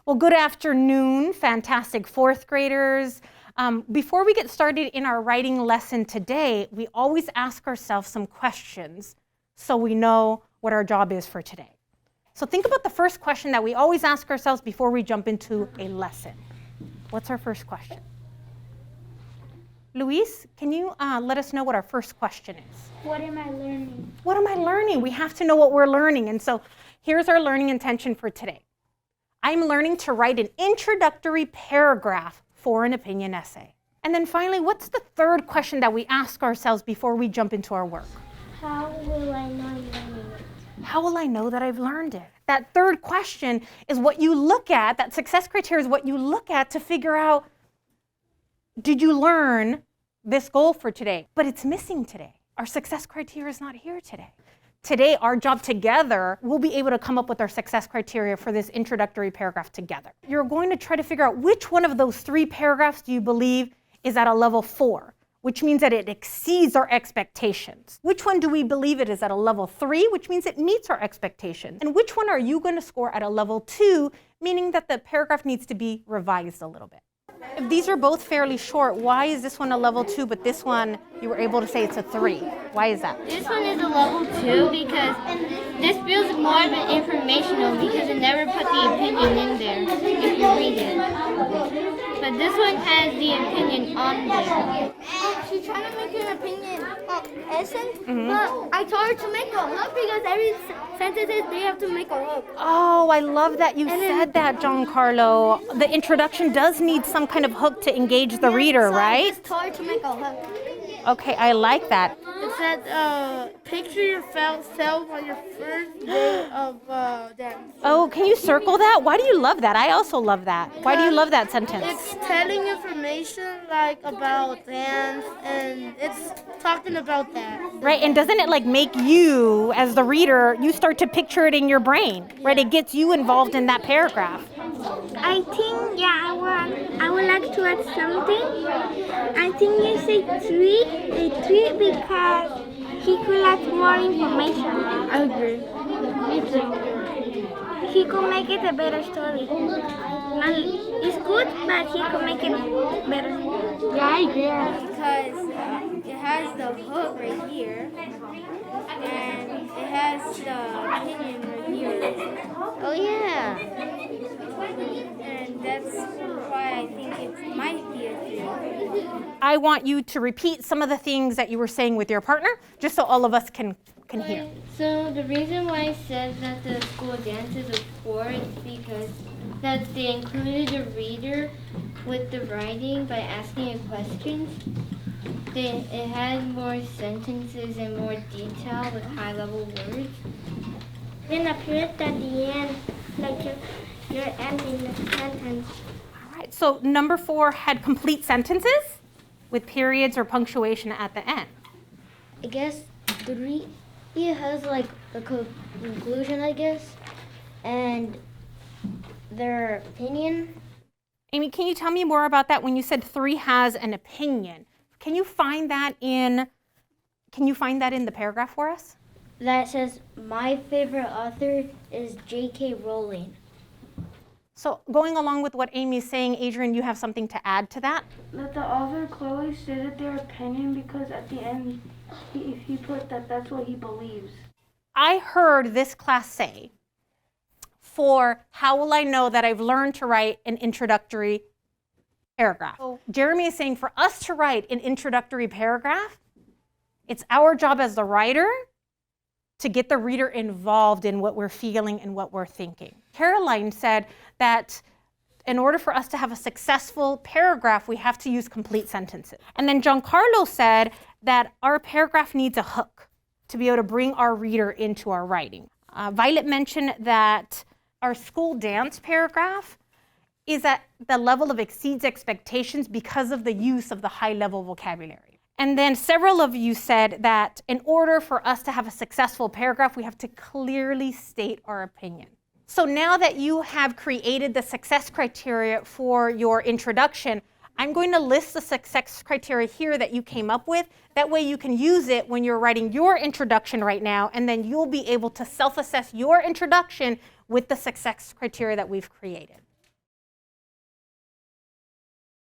Well, good afternoon, fantastic fourth graders. Before we get started in our writing lesson today, we always ask ourselves some questions so we know what our job is for today. So think about the first question that we always ask ourselves before we jump into a lesson. What's our first question? Luis, can you let us know what our first question is? What am I learning? What am I learning? We have to know what we're learning. And so here's our learning intention for today. I'm learning to write an introductory paragraph for an opinion essay. And then finally, what's the third question that we ask ourselves before we jump into our work? How will I know I'm learning it? How will I know that I've learned it? That third question is what you look at, that success criteria is what you look at to figure out, did you learn this goal for today? But it's missing today. Our success criteria is not here today. Today, our job together, we'll be able to come up with our success criteria for this introductory paragraph together. You're going to try to figure out which one of those three paragraphs do you believe is at a level 4, which means that it exceeds our expectations. Which one do we believe it is at a level 3, which means it meets our expectations? And which one are you going to score at a level 2, meaning that the paragraph needs to be revised a little bit? If these are both fairly short, why is this one a level 2, but this one you were able to say it's a 3? Why is that? This one is a level 2 because this feels more of an informational because it never put the opinion in there if you read it. But this one has the opinion on there. She's trying to make an opinion essence, but I told her to make a hook because every sentence they have to make a hook. Oh, I love that you said that, Giancarlo. The introduction does need some kind of hook to engage the reader, right? I just told her to make a hook. Okay, I like that. It said, picture yourself on your first day of dance. Oh, can you circle that? Why do you love that? I also love that. Why do you love that sentence? It's telling information like about dance, and it's talking about that. Right, and doesn't it like make you, as the reader, you start to picture it in your brain, right? It gets you involved in that paragraph. I think, I would like to add something. I think you say 3 because he could add more information. I agree. Me too. He could make it a better story. It's good, but he could make it better. Yeah, I agree. Because it has the hook right here, and it has the opinion right here. Oh, yeah. And that's why I think it might be a 3. I want you to repeat some of the things that you were saying with your partner, just so all of us can hear. So the reason why I said that the school dance is a 4 is because that they included the reader with the writing by asking it questions. It had more sentences and more detail with high-level words. Then appears at the end, like you're ending the sentence. All right, so number 4 had complete sentences with periods or punctuation at the end. I guess 3 has like a conclusion, I guess, and their opinion. Amy, can you tell me more about that when you said 3 has an opinion? Can you find that in the paragraph for us? That says, my favorite author is J.K. Rowling. So going along with what Amy's saying, Adrian, you have something to add to that? That the author clearly stated their opinion because at the end he put that that's what he believes. I heard this class say, for how will I know that I've learned to write an introductory paragraph? So Jeremy is saying for us to write an introductory paragraph, it's our job as the writer to get the reader involved in what we're feeling and what we're thinking. Caroline said that in order for us to have a successful paragraph, we have to use complete sentences. And then Giancarlo said that our paragraph needs a hook to be able to bring our reader into our writing. Violet mentioned that our school dance paragraph is at the level of exceeds expectations because of the use of the high-level vocabulary. And then several of you said that in order for us to have a successful paragraph, we have to clearly state our opinion. So now that you have created the success criteria for your introduction, I'm going to list the success criteria here that you came up with. That way you can use it when you're writing your introduction right now, and then you'll be able to self-assess your introduction with the success criteria that we've created.